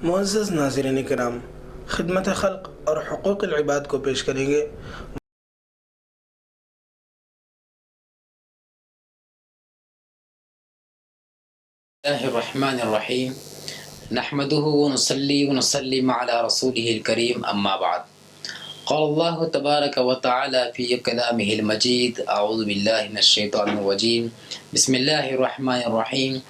معزز ناظرین کرام، خدمت خلق اور حقوق العباد کو پیش کریں گے اللہ الرحمن الرحیم نحمده ونصلي ونسلم على رسوله الكريم اما بعد قال الله تبارك وتعالى في كلامه المجيد اعوذ بالله من الشيطان الرجيم بسم الله الرحمن الرحيم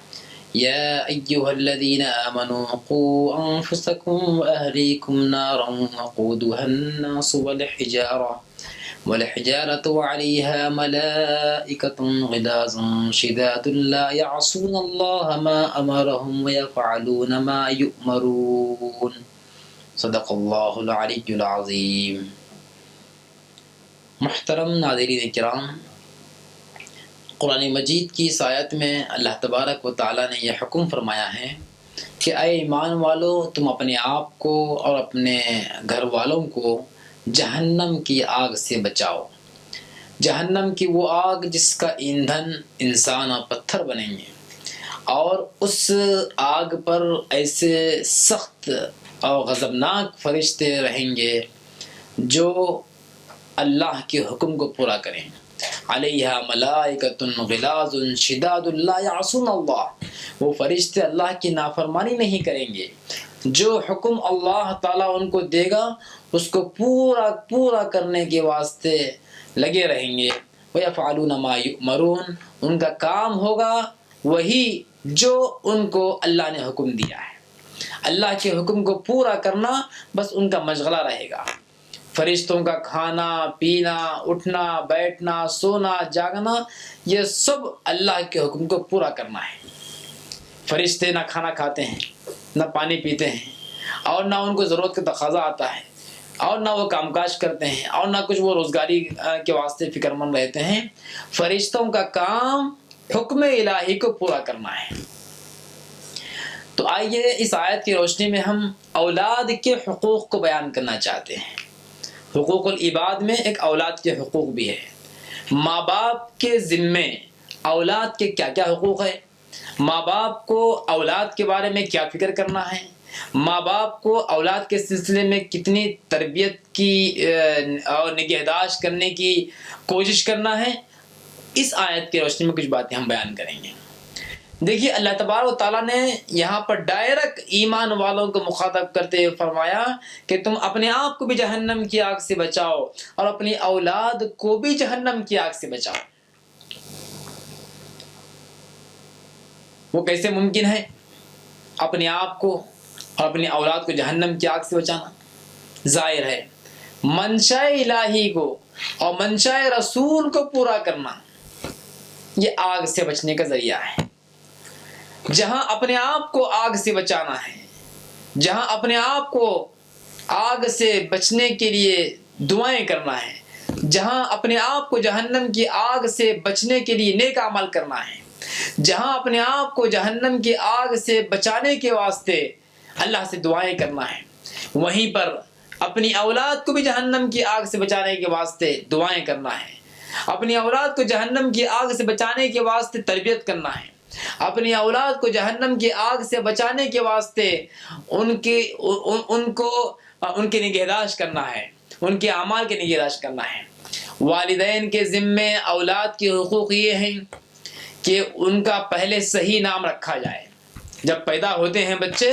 يا ايها الذين امنوا قوا انفسكم واهليكم نارا وقودها الناس والحجارة عليها ملائكة غلاظ شداد لا يعصون الله ما أمرهم ويفعلون ما يؤمرون صدق اللہ العلی العظیم۔ محترم ناظرین کرام، قرآن مجید کی اس آیت میں اللہ تبارک و تعالیٰ نے یہ حکم فرمایا ہے کہ اے ایمان والو، تم اپنے آپ کو اور اپنے گھر والوں کو جہنم کی آگ سے بچاؤ۔ جہنم کی وہ آگ جس کا ایندھن انسان اور پتھر بنیں گے، اور اس آگ پر ایسے سخت اور غضبناک فرشتے رہیں گے جو اللہ کے حکم کو پورا کریں۔ علیہا ملائکۃ غلاظ شداد لا یعصون اللہ، وہ فرشتے اللہ کی نافرمانی نہیں کریں گے، جو حکم اللہ تعالیٰ ان کو دے گا اس کو پورا کرنے کے واسطے لگے رہیں گے۔ وَيَفْعَلُونَ مَا يُؤْمَرُونَ، ان کا کام ہوگا وہی جو ان کو اللہ نے حکم دیا ہے۔ اللہ کے حکم کو پورا کرنا بس ان کا مشغلہ رہے گا۔ فرشتوں کا کھانا پینا، اٹھنا بیٹھنا، سونا جاگنا، یہ سب اللہ کے حکم کو پورا کرنا ہے۔ فرشتے نہ کھانا کھاتے ہیں، نہ پانی پیتے ہیں، اور نہ ان کو ضرورت کا تقاضا آتا ہے، اور نہ وہ کام کاج کرتے ہیں، اور نہ کچھ وہ روزگاری کے واسطے فکر مند رہتے ہیں۔ فرشتوں کا کام حکم الہی کو پورا کرنا ہے۔ تو آئیے اس آیت کی روشنی میں ہم اولاد کے حقوق کو بیان کرنا چاہتے ہیں۔ حقوق العباد میں ایک اولاد کے حقوق بھی ہے۔ ماں باپ کے ذمے اولاد کے کیا کیا حقوق ہے، ماں باپ کو اولاد کے بارے میں کیا فکر کرنا ہے، ماں باپ کو اولاد کے سلسلے میں کتنی تربیت کی اور نگہداشت کرنے کی کوشش کرنا ہے، اس آیت کی روشنی میں کچھ باتیں ہم بیان کریں گے۔ دیکھیے، اللہ تبارک و تعالیٰ نے یہاں پر ڈائریکٹ ایمان والوں کو مخاطب کرتے ہوئے فرمایا کہ تم اپنے آپ کو بھی جہنم کی آگ سے بچاؤ اور اپنی اولاد کو بھی جہنم کی آگ سے بچاؤ۔ وہ کیسے ممکن ہے اپنے آپ کو اور اپنی اولاد کو جہنم کی آگ سے بچانا؟ ظاہر ہے منشاء الہی کو اور منشاء رسول کو پورا کرنا یہ آگ سے بچنے کا ذریعہ ہے۔ جہاں اپنے آپ کو آگ سے بچانا ہے، جہاں اپنے آپ کو آگ سے بچنے کے لیے دعائیں کرنا ہے، جہاں اپنے آپ کو جہنم کی آگ سے بچنے کے لیے نیک عمل کرنا ہے، جہاں اپنے آپ کو جہنم کی آگ سے بچانے کے واسطے اللہ سے دعائیں کرنا ہے، وہیں پر اپنی اولاد کو بھی جہنم کی آگ سے بچانے کے واسطے دعائیں کرنا ہے، اپنی اولاد کو جہنم کی آگ سے بچانے کے واسطے تربیت کرنا ہے، اپنی اولاد کو جہنم کی آگ سے بچانے کے واسطے ان کی نگہداشت کرنا ہے، ان کے اعمال کی نگہداشت کرنا ہے۔ والدین کے ذمے اولاد کے حقوق یہ ہیں کہ ان کا پہلے صحیح نام رکھا جائے۔ جب پیدا ہوتے ہیں بچے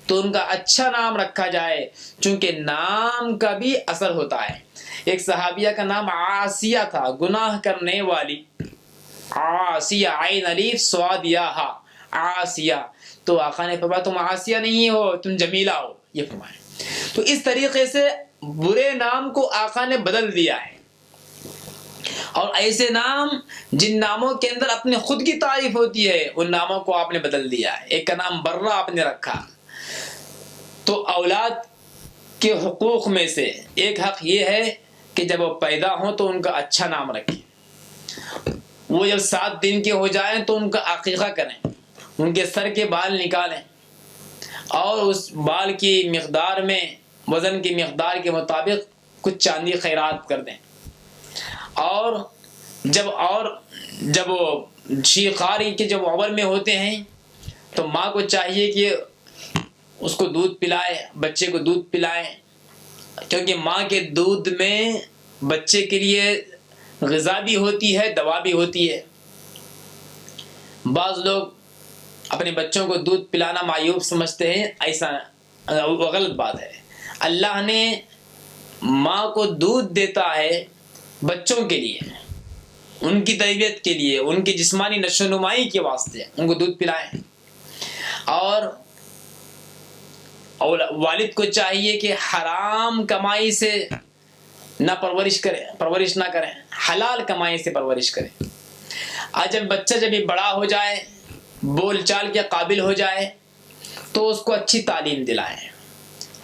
تو ان کا اچھا نام رکھا جائے، چونکہ نام کا بھی اثر ہوتا ہے۔ ایک صحابیہ کا نام عاصیہ تھا، گناہ کرنے والی، عاصیہ، عین الف صاد یا ہا، عاصیہ۔ تو آقا نے فرمایا تم عاصیہ نہیں ہو، تم جمیلہ ہو، یہ فرمایا۔ تو اس طریقے سے برے نام کو آقا نے بدل دیا ہے، اور ایسے نام جن ناموں کے اندر اپنے خود کی تعریف ہوتی ہے ان ناموں کو آپ نے بدل دیا ہے۔ ایک کا نام برہ آپ نے رکھا۔ تو اولاد کے حقوق میں سے ایک حق یہ ہے کہ جب وہ پیدا ہوں تو ان کا اچھا نام رکھیں، وہ جب 7 دن کے ہو جائیں تو ان کا عقیقہ کریں، ان کے سر کے بال نکالیں اور اس بال کی مقدار میں، وزن کی مقدار کے مطابق کچھ چاندی خیرات کر دیں۔ اور جب وہ شیخاری کے جب عمر میں ہوتے ہیں تو ماں کو چاہیے کہ اس کو دودھ پلائے، بچے کو دودھ پلائے، کیونکہ ماں کے دودھ میں بچے کے لیے غذا بھی ہوتی ہے، دوا بھی ہوتی ہے۔ بعض لوگ اپنے بچوں کو دودھ پلانا معیوب سمجھتے ہیں، ایسا وہ غلط بات ہے۔ اللہ نے ماں کو دودھ دیتا ہے بچوں کے لیے، ان کی تربیت کے لیے، ان کی جسمانی نشو و نمائی کے واسطے ان کو دودھ پلائیں۔ اور والد کو چاہیے کہ حرام کمائی سے نہ پرورش نہ کریں، حلال کمائی سے پرورش کریں۔ آج جب بچہ جب یہ بڑا ہو جائے، بول چال کے قابل ہو جائے، تو اس کو اچھی تعلیم دلائیں،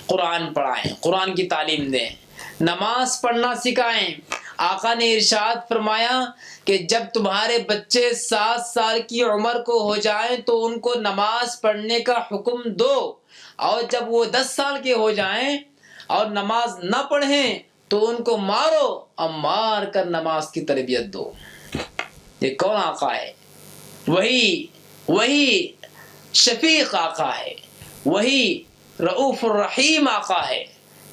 قرآن پڑھائیں، قرآن کی تعلیم دیں، نماز پڑھنا سکھائیں۔ آقا نے ارشاد فرمایا کہ جب تمہارے بچے 7 سال کی عمر کو ہو جائیں تو ان کو نماز پڑھنے کا حکم دو، اور جب وہ 10 سال کے ہو جائیں اور نماز نہ پڑھیں تو ان کو مارو اور مار کر نماز کی تربیت دو۔ یہ کون آقا ہے؟ وہی شفیق آقا ہے، وہی رؤوف الرحیم آقا ہے،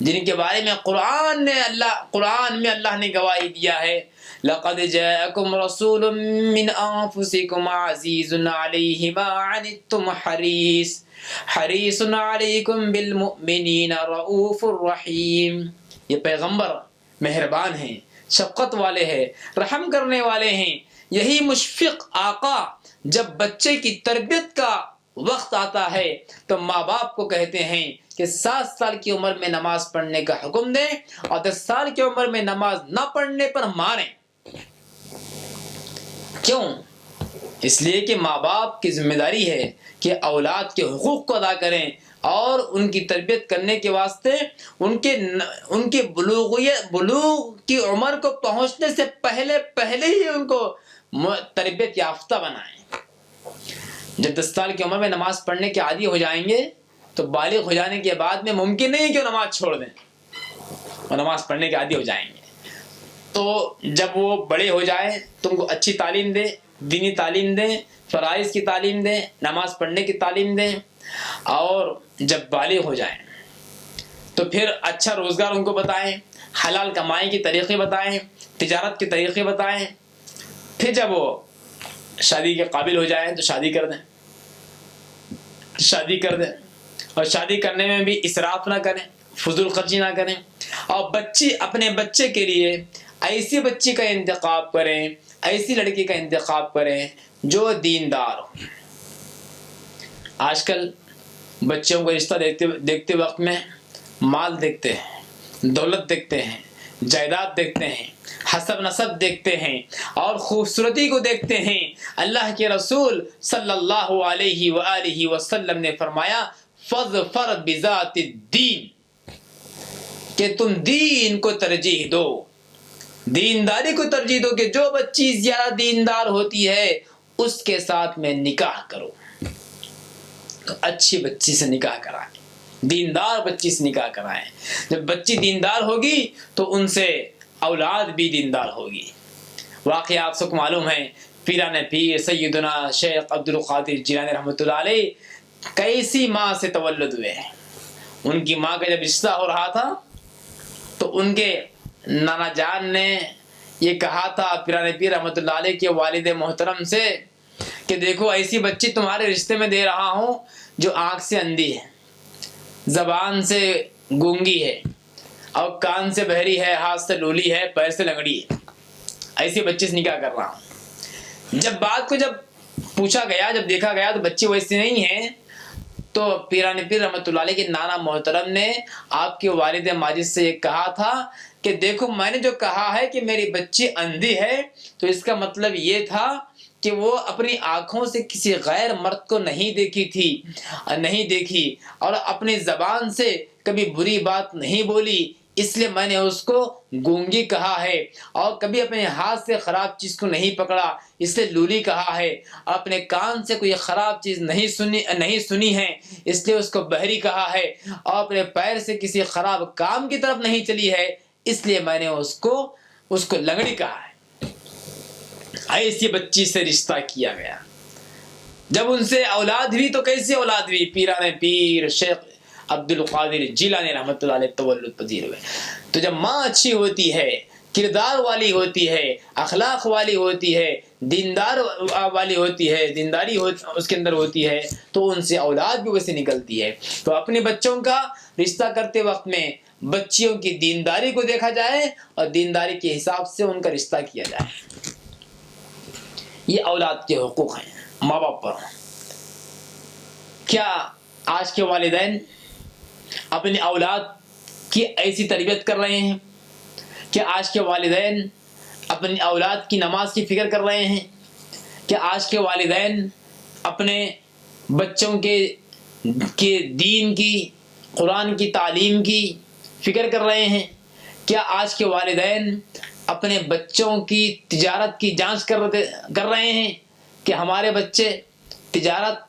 جن کے بارے میں قرآن میں اللہ نے گواہی دیا ہے، لقد جاءکم رسول من انفسکم عزیز علیہ ما عنتم حریص علیکم بالمؤمنین رؤوف الرحیم۔ یہ پیغمبر مہربان ہیں، شفقت والے ہیں، رحم کرنے والے ہیں۔ یہی مشفق آقا جب بچے کی تربیت کا وقت آتا ہے تو ماں باپ کو کہتے ہیں کہ 7 سال کی عمر میں نماز پڑھنے کا حکم دیں اور 10 سال کی عمر میں نماز نہ پڑھنے پر ماریں۔ کیوں؟ اس لیے کہ ماں باپ کی ذمہ داری ہے کہ اولاد کے حقوق کو ادا کریں، اور ان کی تربیت کرنے کے واسطے ان کے بلوغ کی عمر کو پہنچنے سے پہلے ہی ان کو تربیت یافتہ بنائیں۔ جب 10 سال کی عمر میں نماز پڑھنے کے عادی ہو جائیں گے تو بالغ ہو جانے کے بعد میں ممکن نہیں کہ وہ نماز چھوڑ دیں اور نماز پڑھنے کے عادی ہو جائیں گے۔ تو جب وہ بڑے ہو جائیں تو ان کو اچھی تعلیم دیں، دینی تعلیم دیں، فرائض کی تعلیم دیں، نماز پڑھنے کی تعلیم دیں، اور جب بالغ ہو جائیں تو پھر اچھا روزگار ان کو بتائیں، حلال کمائی کے طریقے بتائیں، تجارت کے طریقے بتائیں۔ پھر جب وہ شادی کے قابل ہو جائیں تو شادی کر دیں، اور شادی کرنے میں بھی اسراف نہ کریں، فضول خرچی نہ کریں، اور اپنے بچے کے لیے ایسی بچی کا انتخاب کریں، ایسی لڑکی کا انتخاب کریں جو دیندار ہو۔ آج کل بچوں کو رشتہ دیکھتے وقت میں مال دیکھتے ہیں، دولت دیکھتے ہیں، جائیداد دیکھتے ہیں، حسب نسب دیکھتے ہیں، اور خوبصورتی کو دیکھتے ہیں۔ اللہ کے رسول صلی اللہ علیہ وآلہ وسلم نے فرمایا فَاظْفَرْ بِذَاتِ الدِّينِ، کہ تم دین کو ترجیح دو، دینداری کو ترجیح دو، کہ جو بچی زیادہ دیندار ہوتی ہے اس کے ساتھ میں نکاح کرو۔ تو اچھی بچی سے نکاح کرائیں، دیندار بچی سے نکاح کرائیں۔ جب بچی دیندار ہوگی تو ان سے اولاد بھی دیندار ہوگی۔ واقعہ آپ سب کو معلوم ہے، پیران پیر سیدنا شیخ عبد القادر جیلانی رحمۃ اللہ علیہ کیسی ماں سے تولد ہوئے ہیں۔ ان کی ماں کا جب رشتہ ہو رہا تھا تو ان کے نانا جان نے یہ کہا تھا پیران پیر رحمۃ اللہ علیہ کے والد محترم سے کہ دیکھو ایسی بچی تمہارے رشتے میں دے رہا ہوں جو آنکھ سے اندھی ہے، زبان سے گونگی ہے، اور کان سے بہری ہے، ہاتھ سے لولی ہے، پیر سے لنگڑی ہے، ایسی بچی سے نکاح کر رہا ہوں۔ جب بات کو پوچھا گیا، جب دیکھا گیا تو بچی ویسی نہیں ہے، تو پیران پیر رحمۃ اللہ علیہ کے نانا محترم نے آپ کے والد ماجد سے یہ کہا تھا کہ دیکھو میں نے جو کہا ہے کہ میری بچی اندھی ہے تو اس کا مطلب یہ تھا کہ وہ اپنی آنکھوں سے کسی غیر مرد کو نہیں دیکھی اور اپنی زبان سے کبھی بری بات نہیں بولی، اس لیے میں نے اس کو گونگی کہا ہے، اور کبھی اپنے ہاتھ سے خراب چیز کو نہیں پکڑا اس لیے لولی کہا ہے، اور اپنے کان سے کوئی خراب چیز نہیں سنی ہے اس لیے اس کو بہری کہا ہے، اور اپنے پیر سے کسی خراب کام کی طرف نہیں چلی ہے اس لیے میں نے اس کو لنگڑی کہا ہے۔ ایسی بچی سے رشتہ کیا گیا۔ جب ان سے اولاد ہوئی تو کیسی اولاد ہوئی؟ پیران پیر شیخ عبد القادر جیلانی رحمۃ اللہ علیہ تولد پذیر ہوئے. تو جب ماں اچھی ہوتی ہے، کردار والی ہوتی ہے، اخلاق والی ہوتی ہے، دیندار والی ہوتی ہے، دینداری اس کے اندر ہوتی ہے، تو ان سے اولاد بھی ویسے نکلتی ہے. تو اپنے بچوں کا رشتہ کرتے وقت میں بچیوں کی دینداری کو دیکھا جائے اور دینداری کے حساب سے ان کا رشتہ کیا جائے. یہ اولاد کے حقوق ہیں ماں باپ پر. کیا آج کے والدین اپنی اولاد کی ایسی تربیت کر رہے ہیں؟ کیا آج کے والدین اپنی اولاد کی نماز کی فکر کر رہے ہیں؟ کیا آج کے والدین اپنے بچوں کے دین کی، قرآن کی تعلیم کی فکر کر رہے ہیں؟ کیا آج کے والدین اپنے بچوں کی تجارت کی جانچ کر رہے ہیں کہ ہمارے بچے تجارت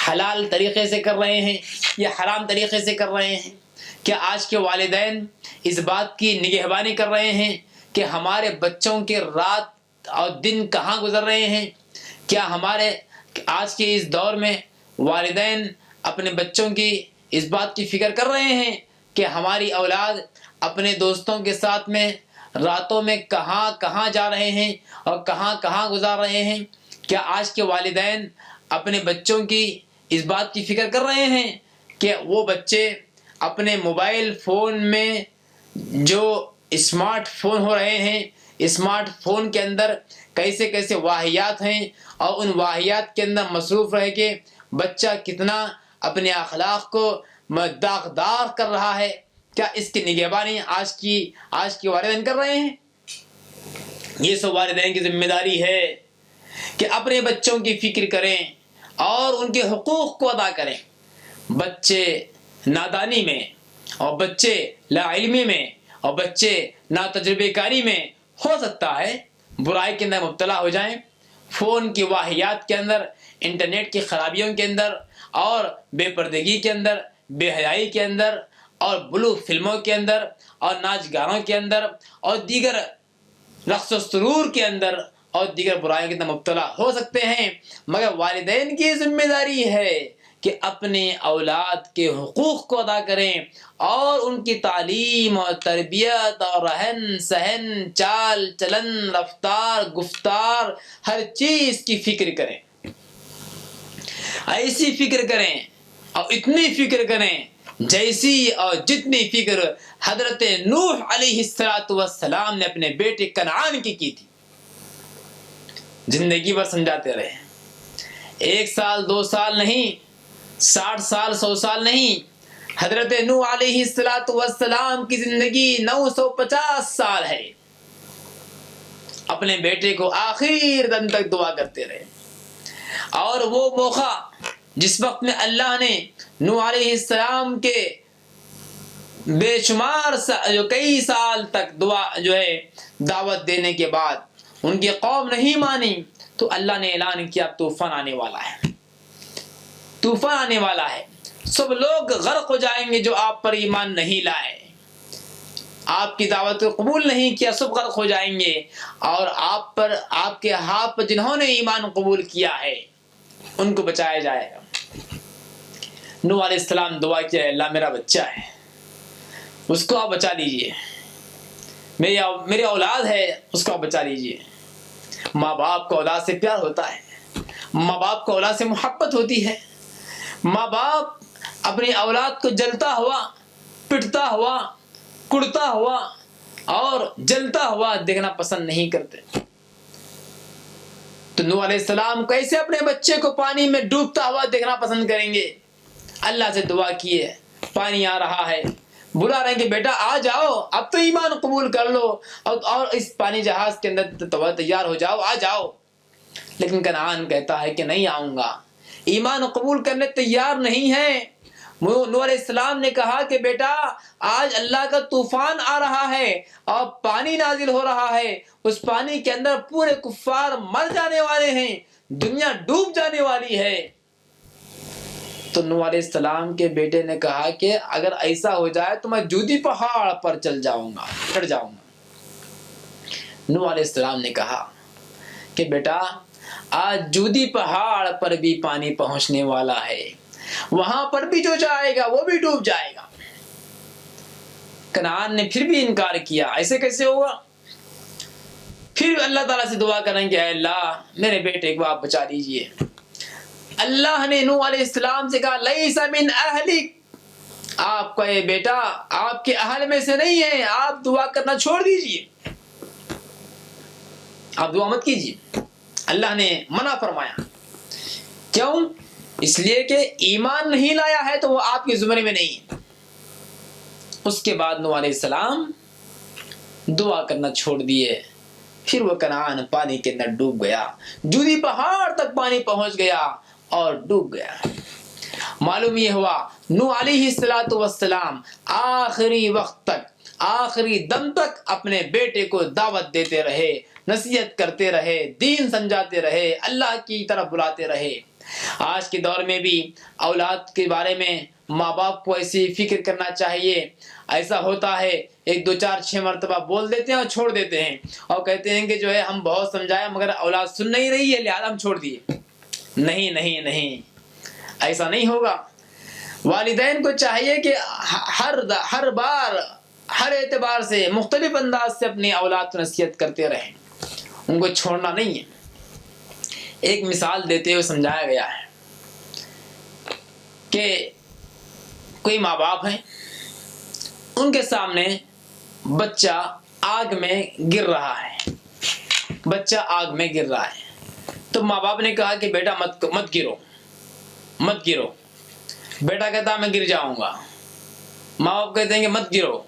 حلال طریقے سے کر رہے ہیں یا حرام طریقے سے کر رہے ہیں؟ کیا آج کے والدین اس بات کی نگہبانی کر رہے ہیں کہ ہمارے بچوں کے رات اور دن کہاں گزر رہے ہیں؟ کیا ہمارے آج کے اس دور میں والدین اپنے بچوں کی اس بات کی فکر کر رہے ہیں کہ ہماری اولاد اپنے دوستوں کے ساتھ میں راتوں میں کہاں کہاں جا رہے ہیں اور کہاں کہاں گزار رہے ہیں؟ کیا آج کے والدین اپنے بچوں کی اس بات کی فکر کر رہے ہیں کہ وہ بچے اپنے موبائل فون میں جو اسمارٹ فون ہو رہے ہیں، اسمارٹ فون کے اندر کیسے کیسے واہیات ہیں اور ان واہیات کے اندر مصروف رہ کے بچہ کتنا اپنے اخلاق کو داغدار کر رہا ہے؟ کیا اس کی نگہبانی آج کے والدین کر رہے ہیں؟ یہ سب والدین کی ذمہ داری ہے کہ اپنے بچوں کی فکر کریں اور ان کے حقوق کو ادا کریں. بچے نادانی میں اور بچے لا علمی میں اور بچے نا تجربے کاری میں ہو سکتا ہے برائی کے اندر مبتلا ہو جائیں، فون کی واہیات کے اندر، انٹرنیٹ کی خرابیوں کے اندر اور بے پردگی کے اندر، بے حیائی کے اندر اور بلو فلموں کے اندر اور ناچ گانوں کے اندر اور دیگر رقص و سرور کے اندر اور دیگر برائیوں کے اندر مبتلا ہو سکتے ہیں. مگر والدین کی ذمہ داری ہے کہ اپنے اولاد کے حقوق کو ادا کریں اور ان کی تعلیم اور تربیت اور رہن سہن، چال چلن، رفتار، گفتار، ہر چیز کی فکر کریں. ایسی فکر کریں اور اتنی فکر کریں جیسی اور جتنی فکر حضرت نوح علیہ السلام نے اپنے بیٹے کنعان کی تھی. زندگی بھر سمجھاتے رہے، 1 سال 2 سال نہیں، 60 سال 100 سال نہیں. حضرت نوح علیہ السلام کی زندگی 950 سال ہے. اپنے بیٹے کو آخر دم تک دعا کرتے رہے. اور وہ موقع جس وقت میں اللہ نے نوح علیہ السلام کے بے شمار کئی سال تک دعوت دینے کے بعد ان کی قوم نہیں مانی، تو اللہ نے اعلان کیا طوفان آنے والا ہے، طوفان آنے والا ہے، سب لوگ غرق ہو جائیں گے جو آپ پر ایمان نہیں لائے، آپ کی دعوت کو قبول نہیں کیا، سب غرق ہو جائیں گے. اور آپ کے ہاتھ پر جنہوں نے ایمان قبول کیا ہے ان کو بچایا جائے گا. نوح علیہ السلام دعا کیا، اللہ میرا بچہ ہے اس کو آپ بچا لیجئے، میری اولاد ہے اس کو آپ بچا لیجئے. ماں باپ کو اولاد سے پیار ہوتا ہے، ماں باپ کو اولاد سے محبت ہوتی ہے. ماں باپ اپنی اولاد کو جلتا ہوا، پٹتا ہوا، کڑتا ہوا اور جلتا ہوا دیکھنا پسند نہیں کرتے. تو نوح علیہ السلام کیسے اپنے بچے کو پانی میں ڈوبتا ہوا دیکھنا پسند کریں گے؟ اللہ سے دعا کیے، پانی آ رہا ہے، بلا رہے ہیں کہ بیٹا آ جاؤ، اب تو ایمان قبول کر لو اور اس پانی جہاز کے اندر تیار ہو جاؤ، آ جاؤ. لیکن کنعان کہتا ہے کہ نہیں آؤں گا، ایمان قبول کرنے تیار نہیں ہے. نوح علیہ السلام نے کہا کہ بیٹا آج اللہ کا طوفان آ رہا ہے اور پانی نازل ہو رہا ہے، اس پانی کے اندر پورے کفار مر جانے والے ہیں، دنیا ڈوب جانے والی ہے. تو نوح علیہ السلام کے بیٹے نے کہا کہ اگر ایسا ہو جائے تو میں جودی پہاڑ پر چڑھ جاؤں گا. نوح علیہ السلام نے کہا کہ بیٹا آج جودی پہاڑ پر بھی پانی پہنچنے والا ہے، وہاں پر بھی جو جائے گا وہ بھی ڈوب جائے گا۔ کنعان نے پھر بھی انکار کیا، ایسے کیسے ہوگا؟ پھر اللہ تعالیٰ سے دعا کریں کہ اے اللہ میرے بیٹے کو آپ بچا لیجئے۔ اللہ نے نوح علیہ السلام سے کہا لیس من اہلک، آپ کا یہ بیٹا آپ کے اہل میں سے نہیں ہے، آپ دعا کرنا چھوڑ دیجئے، آپ دعا مت کیجئے۔ اللہ نے منع فرمایا، کیوں؟ اس لیے کہ ایمان نہیں لایا ہے تو وہ آپ کے زمرے میں نہیں ہے۔ اس کے بعد نوح علیہ السلام دعا کرنا چھوڑ دیے، پھر وہ کنعان پانی کے اندر ڈوب گیا، جودی پہاڑ تک پانی پہنچ گیا اور ڈوب گیا۔ معلوم یہ ہوا نوح علیہ السلام آخری وقت تک، آخری دم تک اپنے بیٹے کو دعوت دیتے رہے، نصیحت کرتے رہے، دین سمجھاتے رہے، اللہ کی طرف بلاتے رہے۔ آج کے دور میں بھی اولاد کے بارے میں ماں باپ کو ایسی فکر کرنا چاہیے۔ ایسا ہوتا ہے 1 2 4 6 مرتبہ بول دیتے ہیں اور چھوڑ دیتے ہیں، اور کہتے ہیں کہ جو ہے ہم بہت سمجھائے مگر اولاد سن نہیں رہی ہے لہذا ہم چھوڑ دیے۔ نہیں نہیں نہیں، ایسا نہیں ہوگا۔ والدین کو چاہیے کہ ہر بار ہر اعتبار سے مختلف انداز سے اپنی اولاد کو نصیحت کرتے رہیں، ان کو چھوڑنا نہیں ہے۔ ایک مثال دیتے ہوئے سمجھایا گیا ہے کہ کوئی ماں باپ ہیں، ان کے سامنے بچہ آگ میں گر رہا ہے، بچہ آگ میں گر رہا ہے، تو ماں باپ نے کہا کہ بیٹا مت گرو۔ بیٹا کہتا میں گر جاؤں گا، ماں باپ کہتے ہیں کہ مت گرو،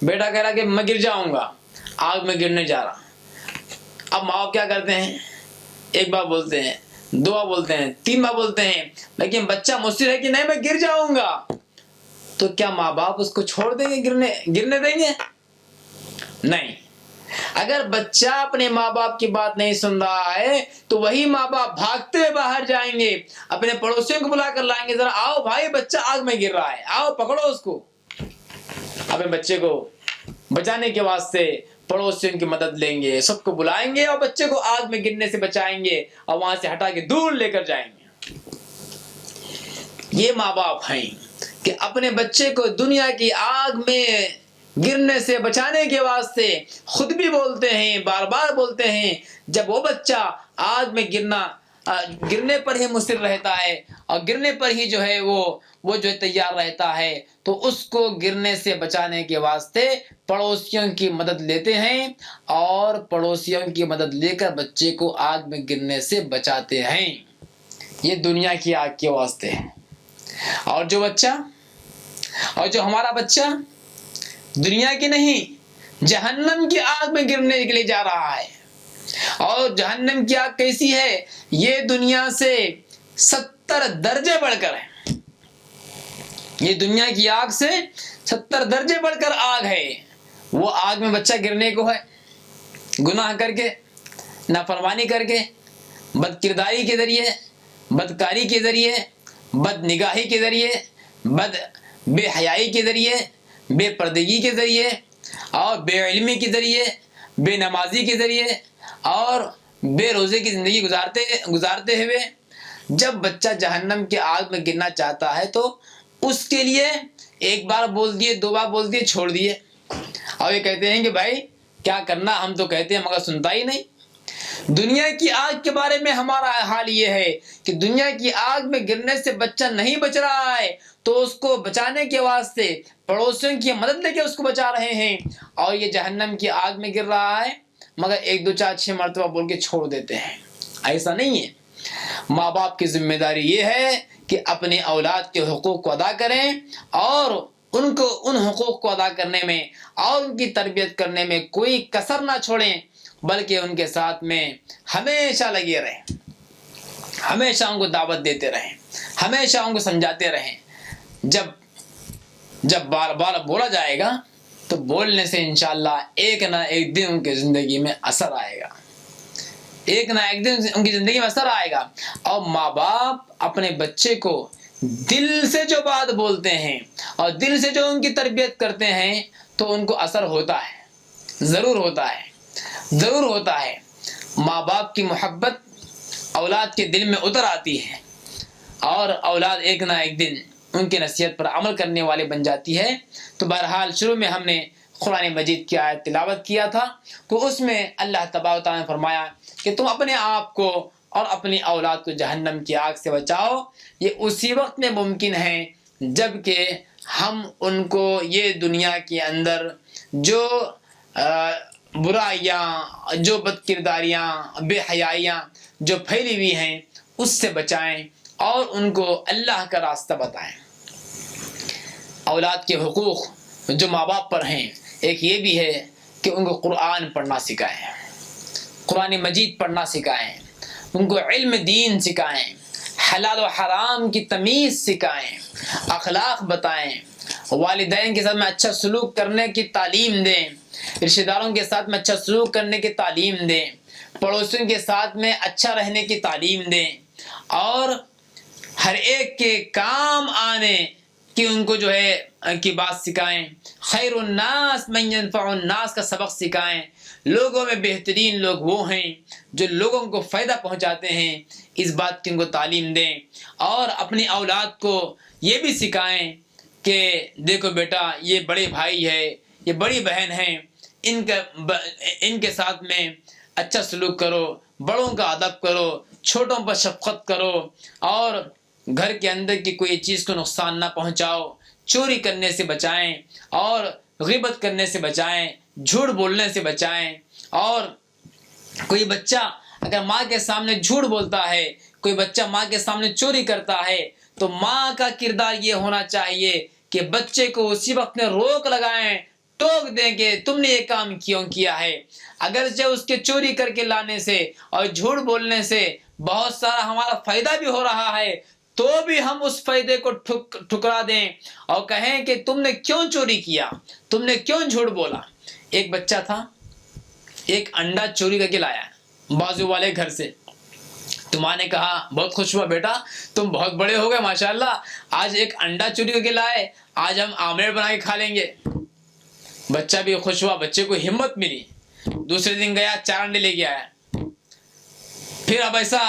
بیٹا کہہ رہا کہ میں گر جاؤں گا، آگ میں گرنے جا رہا۔ اب ماں باپ کیا کرتے ہیں؟ 1 بار بولتے ہیں، 2 بار بولتے ہیں، 3 بار بولتے ہیں، لیکن بچہ مصر ہے کہ نہیں میں گر جاؤں گا، تو کیا ماں باپ اس کو چھوڑ دیں گے گرنے دیں گے؟ نہیں۔ اگر بچہ اپنے ماں باپ کی بات نہیں سن رہا ہے تو وہی ماں باپ بھاگتے ہوئے باہر جائیں گے، اپنے پڑوسیوں کو بلا کر لائیں گے، ذرا آؤ بھائی بچہ آگ میں گر رہا ہے، آؤ پکڑو اس کو۔ اپنے بچے کو بچانے کے واسطے پڑوسیوں کی مدد لیں گے، سب کو بلائیں گے اور بچے کو آگ میں گرنے سے بچائیں گے اور وہاں سے ہٹا کے دور لے کر جائیں گے۔ یہ ماں باپ ہیں کہ اپنے بچے کو دنیا کی آگ میں گرنے سے بچانے کے واسطے خود بھی بولتے ہیں، بار بار بولتے ہیں۔ جب وہ بچہ آگ میں گرنے پر ہی مصر رہتا ہے اور گرنے پر ہی جو ہے وہ جو ہے تیار رہتا ہے، تو اس کو گرنے سے بچانے کے واسطے پڑوسیوں کی مدد لیتے ہیں اور پڑوسیوں کی مدد لے کر بچے کو آگ میں گرنے سے بچاتے ہیں۔ یہ دنیا کی آگ کے واسطے ہے۔ اور جو ہمارا بچہ دنیا کی نہیں جہنم کی آگ میں گرنے کے لیے جا رہا ہے، اور جہنم کی آگ کیسی ہے؟ یہ دنیا سے 70 درجے بڑھ کر ہے، یہ دنیا کی آگ سے 70 درجے بڑھ کر آگ ہے۔ وہ آگ میں بچہ گرنے کو ہے، گناہ کر کے، نافرمانی کر کے، بد کرداری کے ذریعے، بدکاری کے ذریعے، بد نگاہی کے ذریعے، بے حیائی کے ذریعے، بے پردگی کے ذریعے، اور بے علمی کے ذریعے، بے نمازی کے ذریعے اور بے روزے کی زندگی گزارتے ہوئے جب بچہ جہنم کے آگ میں گرنا چاہتا ہے تو اس کے لیے 1 بار بول دیے، 2 بار بول دیے، چھوڑ دیے، اور یہ کہتے ہیں کہ بھائی کیا کرنا، ہم تو کہتے ہیں مگر سنتا ہی نہیں۔ دنیا کی آگ کے بارے میں ہمارا حال یہ ہے کہ دنیا کی آگ میں گرنے سے بچہ نہیں بچ رہا ہے تو اس کو بچانے کے واسطے پڑوسیوں کی مدد لے کے اس کو بچا رہے ہیں، اور یہ جہنم کی آگ میں گر رہا ہے مگر 1 2 4 6 مرتبہ بول کے چھوڑ دیتے ہیں۔ ایسا نہیں ہے۔ ماں باپ کی ذمہ داری یہ ہے کہ اپنے اولاد کے حقوق کو ادا کریں اور ان حقوق کو ادا کرنے میں اور ان کی تربیت کرنے میں کوئی کسر نہ چھوڑیں، بلکہ ان کے ساتھ میں ہمیشہ لگے رہیں، ہمیشہ ان کو دعوت دیتے رہیں، ہمیشہ ان کو سمجھاتے رہیں۔ جب بار بار بولا جائے گا تو بولنے سے انشاءاللہ ایک نہ ایک دن ان کی زندگی میں اثر آئے گا، ایک نہ ایک دن ان کی زندگی میں اثر آئے گا۔ اور ماں باپ اپنے بچے کو دل سے جو بات بولتے ہیں اور دل سے جو ان کی تربیت کرتے ہیں تو ان کو اثر ہوتا ہے، ضرور ہوتا ہے، ضرور ہوتا ہے۔ ماں باپ کی محبت اولاد کے دل میں اتر آتی ہے، اور اولاد ایک نہ ایک دن ان کی نصیحت پر عمل کرنے والے بن جاتی ہے۔ تو بہرحال شروع میں ہم نے قرآن مجید کی آیت تلاوت کیا تھا، تو اس میں اللہ تبارک و تعالیٰ نے فرمایا کہ تم اپنے آپ کو اور اپنی اولاد کو جہنم کی آگ سے بچاؤ۔ یہ اسی وقت میں ممکن ہے جب کہ ہم ان کو یہ دنیا کے اندر جو برائیاں، جو بد کرداریاں، بے حیائیاں جو پھیلی ہوئی ہیں اس سے بچائیں اور ان کو اللہ کا راستہ بتائیں۔ اولاد کے حقوق جو ماں باپ پر ہیں، ایک یہ بھی ہے کہ ان کو قرآن پڑھنا سکھائیں، قرآن مجید پڑھنا سکھائیں، ان کو علم دین سکھائیں، حلال و حرام کی تمیز سکھائیں، اخلاق بتائیں، والدین کے ساتھ میں اچھا سلوک کرنے کی تعلیم دیں، رشتہ داروں کے ساتھ میں اچھا سلوک کرنے کی تعلیم دیں، پڑوسیوں کے ساتھ میں اچھا رہنے کی تعلیم دیں، اور ہر ایک کے کام آنے کہ ان کو جو ہے کی بات سکھائیں۔ خیر الناس من ينفع الناس کا سبق سکھائیں۔ لوگوں میں بہترین لوگ وہ ہیں جو لوگوں کو فائدہ پہنچاتے ہیں، اس بات کی ان کو تعلیم دیں، اور اپنی اولاد کو یہ بھی سکھائیں کہ دیکھو بیٹا یہ بڑے بھائی ہے، یہ بڑی بہن ہیں، ان کے ساتھ میں اچھا سلوک کرو، بڑوں کا ادب کرو، چھوٹوں پر شفقت کرو، اور گھر کے اندر کی کوئی چیز کو نقصان نہ پہنچاؤ، چوری کرنے سے بچائیں اور غیبت کرنے سے بچائیں، جھوٹ بولنے سے بچائیں۔ اور کوئی بچہ اگر ماں کے سامنے جھوٹ بولتا ہے، کوئی بچہ ماں کے سامنے چوری کرتا ہے، تو ماں کا کردار یہ ہونا چاہیے کہ بچے کو اسی وقت میں روک لگائیں، ٹوک دیں کہ تم نے یہ کام کیوں کیا ہے۔ اگرچہ اس کے چوری کر کے لانے سے اور جھوٹ بولنے سے بہت سارا ہمارا فائدہ بھی ہو رہا ہے، تو بھی ہم اس فائدے کو ٹھکرا دیں اور کہیں کہ تم نے کیوں چوری کیا، تم نے کیوں جھوٹ بولا۔ ایک بچہ تھا، ایک انڈا چوری کر کے لایا بازو والے گھر سے، تو ماں نے کہا بہت خوش ہوا بیٹا، تم بہت بڑے ہو گئے ماشاءاللہ، آج ایک انڈا چوری کر کے لائے، آج ہم آملیٹ بنا کے کھا لیں گے۔ بچہ بھی خوش ہوا، بچے کو ہمت ملی، دوسرے دن گیا 4 انڈے لے کے آیا۔ پھر اب ایسا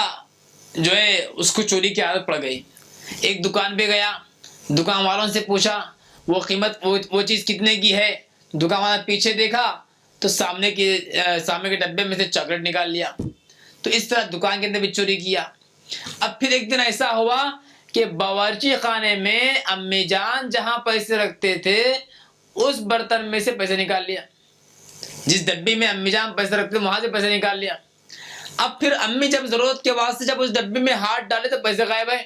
جو ہے اس کو چوری کی عادت پڑ گئی۔ ایک دکان پہ گیا، دکان والوں سے پوچھا وہ قیمت وہ چیز کتنے کی ہے، دکان والا پیچھے دیکھا تو سامنے کے ڈبے میں سے چاکلیٹ نکال لیا۔ تو اس طرح دکان کے اندر بھی چوری کیا۔ اب پھر ایک دن ایسا ہوا کہ باورچی خانے میں امی جان جہاں پیسے رکھتے تھے اس برتن میں سے پیسے نکال لیا، جس ڈبی میں امی جان پیسے رکھتے وہاں سے پیسے نکال لیا۔ اب پھر امی جب ضرورت کے واسطے جب اس ڈبے میں ہاتھ ڈالے تو پیسے غائب ہے۔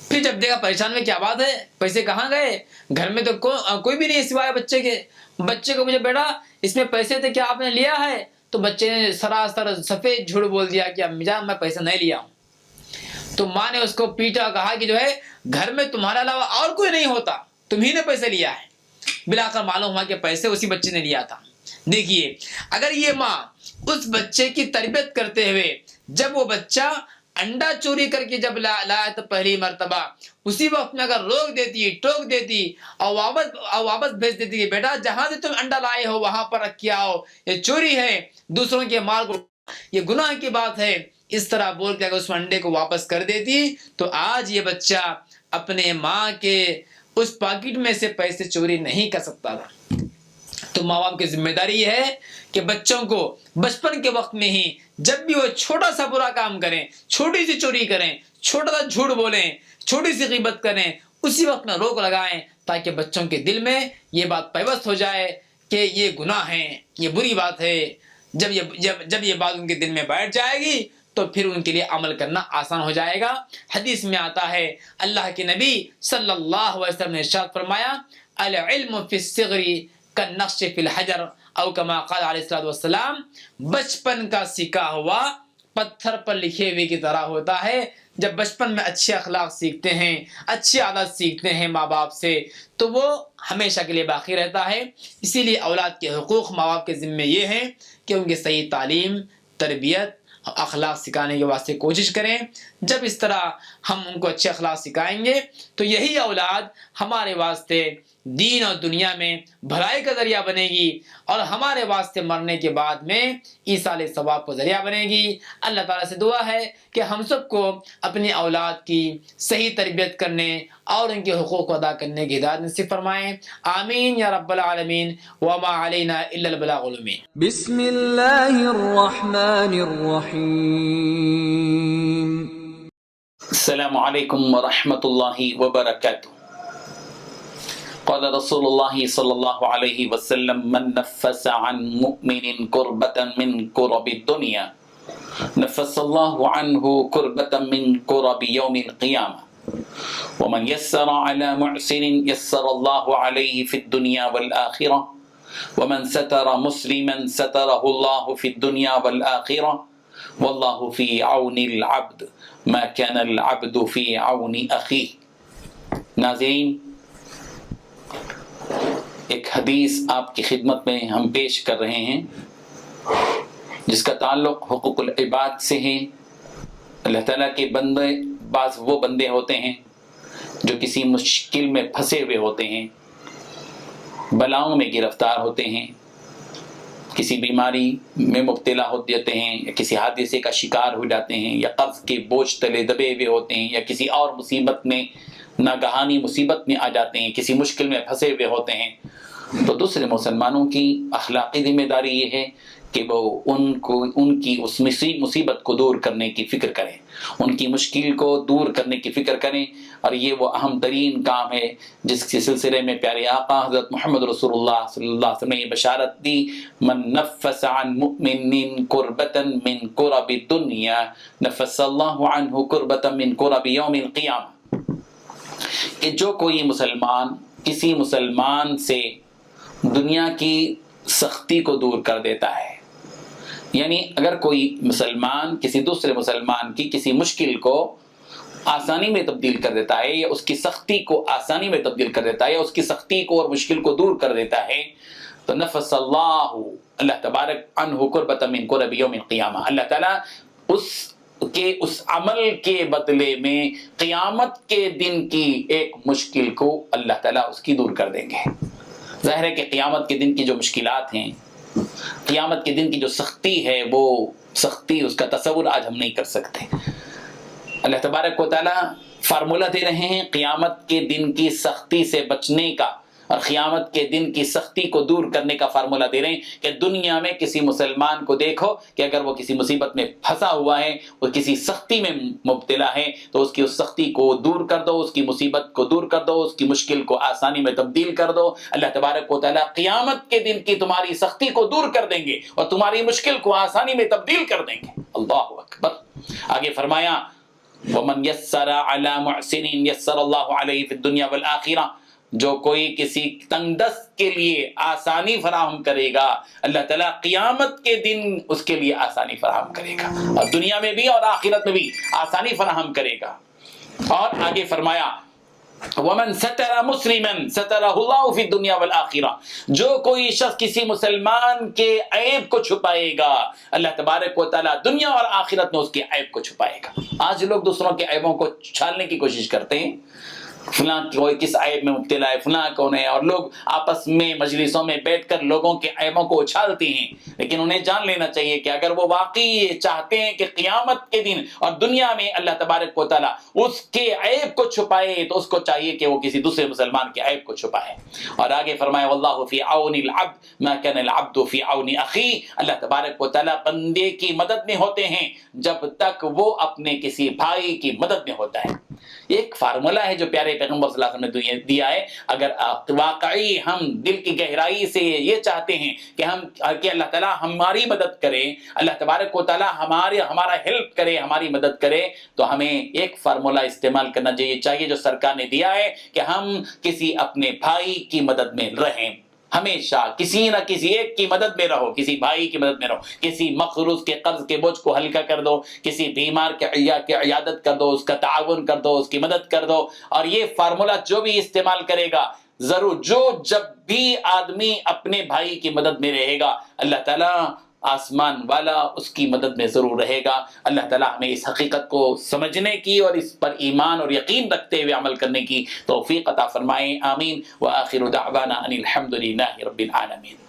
پھر جب دیکھا پریشان میں کیا بات ہے، پیسے کہاں گئے، گھر میں تو کوئی بھی نہیں سوائے بچے کے۔ بچے کو مجھے بیٹا اس میں پیسے تھے، کیا آپ نے لیا ہے؟ تو بچے نے سراسر سفید جھوٹ بول دیا کہ امی جان میں پیسہ نہیں لیا ہوں۔ تو ماں نے اس کو پیٹا، کہا کہ جو ہے گھر میں تمہارے علاوہ اور کوئی نہیں ہوتا، تم ہی نے پیسے لیا ہے۔ بلاخر معلوم ہوا کہ پیسے اسی بچے نے لیا تھا۔ دیکھیے اگر یہ ماں اس بچے کی تربیت کرتے ہوئے جب وہ بچہ انڈا چوری کر کے جب لایا تو پہلی مرتبہ اسی وقت میں اگر روک دیتی، ٹوک دیتی اور واپس بھیج دیتی کہ بیٹا جہاں سے تم انڈا لائے ہو وہاں پر رکھ کے آؤ، یہ چوری ہے، دوسروں کے مال کو یہ گناہ کی بات ہے، اس طرح بول کے اگر اس انڈے کو واپس کر دیتی تو آج یہ بچہ اپنے ماں کے اس پاکٹ میں سے پیسے چوری نہیں کر سکتا تھا۔ تو ماں باپ کی ذمہ داری یہ ہے کہ بچوں کو بچپن کے وقت میں ہی جب بھی وہ چھوٹا سا برا کام کریں، چھوٹی سی چوری کریں، چھوٹا سا جھوٹ بولیں، چھوٹی سی غیبت کریں، اسی وقت میں روک لگائیں تاکہ بچوں کے دل میں یہ بات پیوست ہو جائے کہ یہ گناہ ہے، یہ بری بات ہے۔ جب یہ بات ان کے دل میں بیٹھ جائے گی تو پھر ان کے لیے عمل کرنا آسان ہو جائے گا۔ حدیث میں آتا ہے اللہ کے نبی صلی اللہ علیہ وسلم نے ارشاد فرمایا العلم فی الصغر کالنقش فی الحجر او کما قال علیہ الصلوۃ والسلام، بچپن کا سیکھا ہوا پتھر پر لکھے ہوئے کی طرح ہوتا ہے۔ جب بچپن میں اچھے اخلاق سیکھتے ہیں، اچھی عادت سیکھتے ہیں ماں باپ سے تو وہ ہمیشہ کے لیے باقی رہتا ہے۔ اسی لیے اولاد کے حقوق ماں باپ کے ذمے یہ ہیں کہ ان کی صحیح تعلیم، تربیت، اخلاق سکھانے کے واسطے کوشش کریں۔ جب اس طرح ہم ان کو اچھے اخلاق سکھائیں گے تو یہی اولاد ہمارے واسطے دین اور دنیا میں بھلائی کا ذریعہ بنے گی، اور ہمارے واسطے مرنے کے بعد میں ایصال ثواب کا ذریعہ بنے گی۔ اللہ تعالیٰ سے دعا ہے کہ ہم سب کو اپنی اولاد کی صحیح تربیت کرنے اور ان کے حقوق کو ادا کرنے کی ہدایت نصیب فرمائیں، آمین یا رب العالمین، وما علینا الا البلاغ المبین۔ بسم اللہ الرحمن الرحیم۔ السلام علیکم ورحمۃ اللہ وبرکاتہ۔ قال رسول اللہ صلی اللہ علیہ وسلم من نفس عن مؤمن کربة من کرب الدنیا نفس اللہ عنہ کربة من کرب یوم القیامہ ومن یسر علی محسن یسر اللہ علیہ فی الدنیا والآخرہ ومن ستر مسلما سترہ اللہ فی الدنیا والآخرہ واللہ فی عون العبد ما كان العبد فی عون اخیہ۔ ناظرین، ایک حدیث آپ کی خدمت میں ہم پیش کر رہے ہیں جس کا تعلق حقوق العباد سے ہے۔ اللہ تعالیٰ کے بندے، بعض وہ بندے ہوتے ہیں جو کسی مشکل میں پھنسے ہوئے ہوتے ہیں، بلاؤں میں گرفتار ہوتے ہیں، کسی بیماری میں مبتلا ہو جاتے ہیں، یا کسی حادثے کا شکار ہو جاتے ہیں، یا قرض کے بوجھ تلے دبے ہوئے ہوتے ہیں، یا کسی اور مصیبت میں، ناگہانی مصیبت میں آ جاتے ہیں، کسی مشکل میں پھنسے ہوئے ہوتے ہیں۔ تو دوسرے مسلمانوں کی اخلاقی ذمہ داری یہ ہے کہ وہ ان کی اس مصیبت کو دور کرنے کی فکر کریں، ان کی مشکل کو دور کرنے کی فکر کریں، اور یہ وہ اہم ترین کام ہے جس کے سلسلے میں پیارے آقا حضرت محمد رسول اللہ صلی اللہ علیہ وسلم نے یہ بشارت دی، من نفس عن مؤمن کربة من کرب الدنیا نفس اللہ عنہ کربة من کرب یوم القیامہ، کہ جو کوئی مسلمان کسی مسلمان سے دنیا کی سختی کو دور کر دیتا ہے، یعنی اگر کوئی مسلمان کسی دوسرے مسلمان کی کسی مشکل کو آسانی میں تبدیل کر دیتا ہے، یا اس کی سختی کو آسانی میں تبدیل کر دیتا ہے، یا اس کی سختی کو اور مشکل کو دور کر دیتا ہے، تو نفس اللہ تبارک عنہ کربۃ من کرب یوم القیامہ، اللہ تعالیٰ اس عمل کے بدلے میں قیامت کے دن کی ایک مشکل کو اللہ تعالیٰ اس کی دور کر دیں گے۔ ظاہر ہے کہ قیامت کے دن کی جو مشکلات ہیں، قیامت کے دن کی جو سختی ہے، وہ سختی اس کا تصور آج ہم نہیں کر سکتے۔ اللہ تبارک و تعالیٰ فارمولہ دے رہے ہیں قیامت کے دن کی سختی سے بچنے کا، اور قیامت کے دن کی سختی کو دور کرنے کا فارمولہ دے رہے ہیں کہ دنیا میں کسی مسلمان کو دیکھو کہ اگر وہ کسی مصیبت میں پھنسا ہوا ہے، وہ کسی سختی میں مبتلا ہے، تو اس کی اس سختی کو دور کر دو، اس کی مصیبت کو دور کر دو، اس کی مشکل کو آسانی میں تبدیل کر دو۔ اللہ تبارک و تعالیٰ قیامت کے دن کی تمہاری سختی کو دور کر دیں گے اور تمہاری مشکل کو آسانی میں تبدیل کر دیں گے۔ اللہ اکبر۔ آگے فرمایا وَمَنْ يَسَّرَ عَلَى مُحْسِنٍ يَسَّرَ اللَّهُ عَلَيْهِ فِي الدُّنْيَا وَالْآخِرَةِ، جو کوئی کسی تنگ دست کے لیے آسانی فراہم کرے گا، اللہ تعالیٰ قیامت کے دن اس کے لیے آسانی فراہم کرے گا، اور دنیا میں بھی اور آخرت میں بھی آسانی فراہم کرے گا۔ اور آگے فرمایا وَمَنْ سَتَرَ مُسْلِمًا سَتَرَهُ اللَّهُ فِي الدُّنْيَا وَالْآخِرَةِ، جو کوئی شخص کسی مسلمان کے عیب کو چھپائے گا، اللہ تبارک و تعالیٰ دنیا اور آخرت میں اس کے عیب کو چھپائے گا۔ آج لوگ دوسروں کے عیبوں کو چھالنے کی کوشش کرتے ہیں، فلاں کوئی کس عیب میں مبتلا ہے، فلاں کون ہے، اور لوگ آپس میں مجلسوں میں بیٹھ کر لوگوں کے عیبوں کو اچھالتے ہیں، لیکن انہیں جان لینا چاہیے کہ اگر وہ واقعی یہ چاہتے ہیں کہ قیامت کے دن اور دنیا میں اللہ تبارک و تعالیٰ اس کے عیب کو چھپائے، تو اس کو چاہیے کہ وہ کسی دوسرے مسلمان کے عیب کو چھپائے۔ اور آگے فرمایا واللہ فی عون العبد ما کان العبد فی عون اخی، اللہ تبارک و تعالیٰ بندے کی مدد میں ہوتے ہیں جب تک وہ اپنے کسی بھائی کی مدد میں ہوتا ہے۔ یہ ایک فارمولہ ہے جو پیارے پیغمبر صلی اللہ علیہ وسلم نے دیا ہے۔ اگر واقعی ہم دل کی گہرائی سے یہ چاہتے ہیں کہ اللہ تعالیٰ ہماری مدد کرے، اللہ تبارک و تعالیٰ ہمارا ہیلپ کرے، ہماری مدد کرے، تو ہمیں ایک فارمولہ استعمال کرنا چاہیے جو سرکار نے دیا ہے کہ ہم کسی اپنے بھائی کی مدد میں رہیں، ہمیشہ کسی نہ کسی ایک کی مدد میں رہو، کسی بھائی کی مدد میں رہو، کسی مقروض کے قرض کے بوجھ کو ہلکا کر دو، کسی بیمار کے عیادت کر دو، اس کا تعاون کر دو، اس کی مدد کر دو۔ اور یہ فارمولہ جو بھی استعمال کرے گا، ضرور جب بھی آدمی اپنے بھائی کی مدد میں رہے گا، اللہ تعالیٰ آسمان والا اس کی مدد میں ضرور رہے گا۔ اللہ تعالیٰ ہمیں اس حقیقت کو سمجھنے کی اور اس پر ایمان اور یقین رکھتے ہوئے عمل کرنے کی توفیق عطا فرمائے، آمین۔ وآخر دعوانا ان الحمد للہ رب العالمین۔